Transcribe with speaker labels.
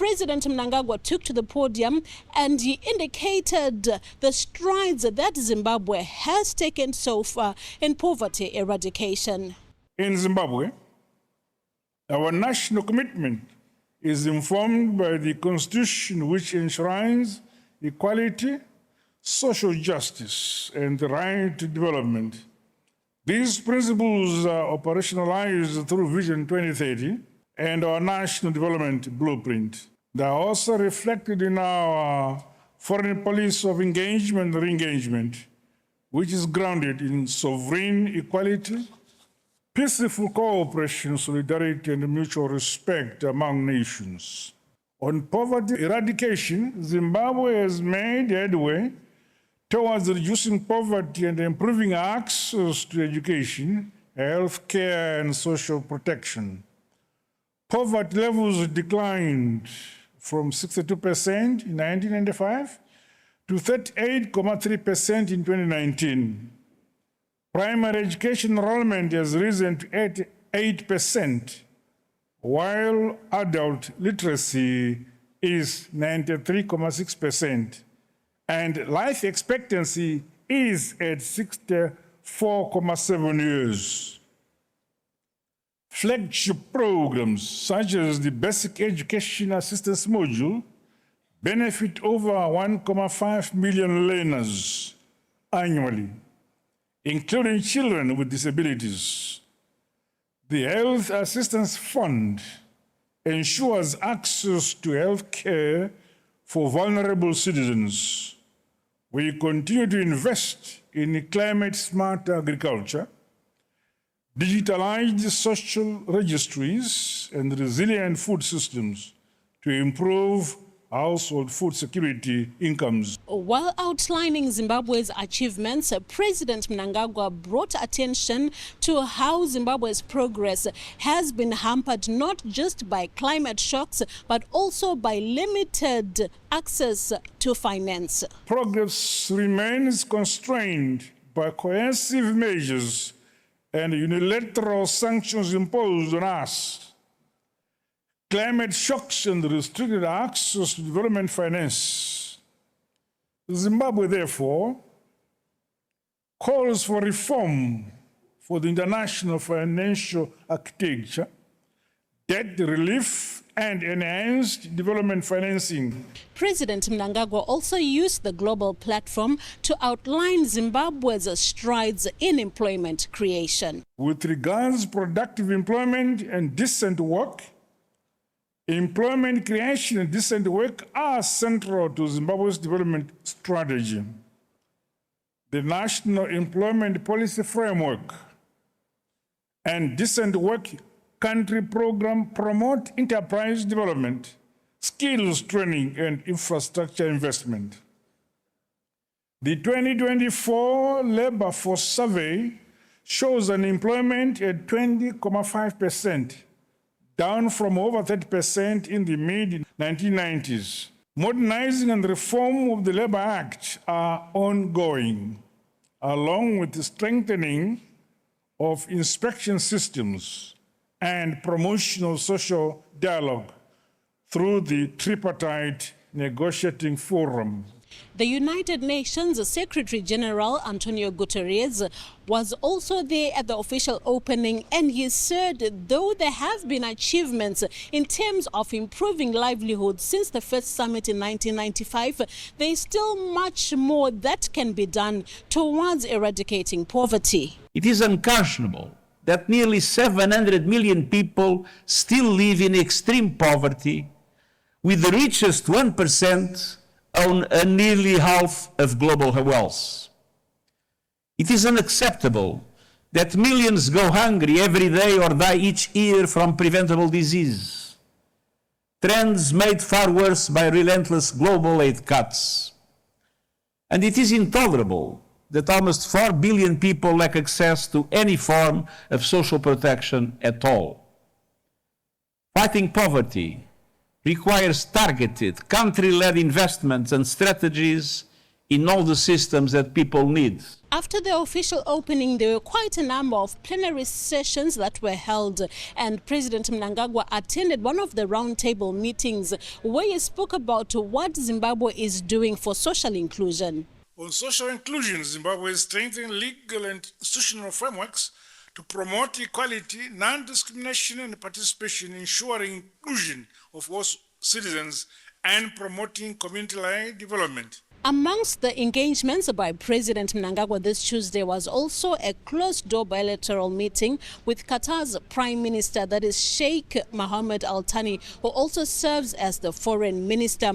Speaker 1: President Mnangagwa took to the podium and he indicated the strides that Zimbabwe has taken so far in poverty eradication.
Speaker 2: In Zimbabwe, our national commitment is informed by the Constitution, which enshrines equality, social justice, and the right to development. These principles are operationalized through Vision 2030 and our National Development Blueprint. They are also reflected in our foreign policy of engagement and re-engagement, which is grounded in sovereign equality, peaceful cooperation, solidarity, and mutual respect among nations. On poverty eradication, Zimbabwe has made headway towards reducing poverty and improving access to education, health care, and social protection. Poverty levels declined from 62% in 1995 to 38.3% in 2019. Primary education enrollment has risen to 88%, while adult literacy is 93.6%, and life expectancy is at 64.7 years. Flagship programs such as the Basic Education Assistance Module benefit over 1.5 million learners annually, including children with disabilities. The Health Assistance Fund ensures access to health care for vulnerable citizens. We continue to invest in climate-smart agriculture, digitalized social registries, and resilient food systems to improve household food security incomes.
Speaker 1: While outlining Zimbabwe's achievements, President Mnangagwa brought attention to how Zimbabwe's progress has been hampered not just by climate shocks, but also by limited access to finance.
Speaker 2: Progress remains constrained by coercive measures and unilateral sanctions imposed on us. Climate shocks and restricted access to development finance. Zimbabwe, therefore, calls for reform for the international financial architecture, debt relief, and enhanced development financing.
Speaker 1: President Mnangagwa also used the global platform to outline Zimbabwe's strides in employment creation.
Speaker 2: With regards to productive employment and decent work, employment creation and decent work are central to Zimbabwe's development strategy. The National Employment Policy Framework and Decent Work Country Program promote enterprise development, skills training, and infrastructure investment. The 2024 Labor Force Survey shows unemployment at 20.5%, down from over 30% in the mid-1990s. Modernizing and reform of the Labor Act are ongoing, along with the strengthening of inspection systems and promotion of social dialogue through the tripartite negotiating forum.
Speaker 1: The United Nations Secretary General Antonio Guterres was also there at the official opening, and he said though there have been achievements in terms of improving livelihoods since the first summit in 1995, there is still much more that can be done towards eradicating poverty.
Speaker 3: It is unconscionable that nearly 700 million people still live in extreme poverty, with the richest 1% own nearly half of global wealth. It is unacceptable that millions go hungry every day or die each year from preventable disease, trends made far worse by relentless global aid cuts. And it is intolerable that almost 4 billion people lack access to any form of social protection at all. Fighting poverty requires targeted, country-led investments and strategies in all the systems that people need.
Speaker 1: After the official opening, there were quite a number of plenary sessions that were held, and President Mnangagwa attended one of the roundtable meetings where he spoke about what Zimbabwe is doing for social inclusion.
Speaker 2: On social inclusion, Zimbabwe is strengthening legal and institutional frameworks to promote equality, non-discrimination and participation, ensuring inclusion of all citizens and promoting community-led development.
Speaker 1: Amongst the engagements by President Mnangagwa this Tuesday was also a closed-door bilateral meeting with Qatar's Prime Minister, that is Sheikh Mohammed Al Thani, who also serves as the Foreign Minister.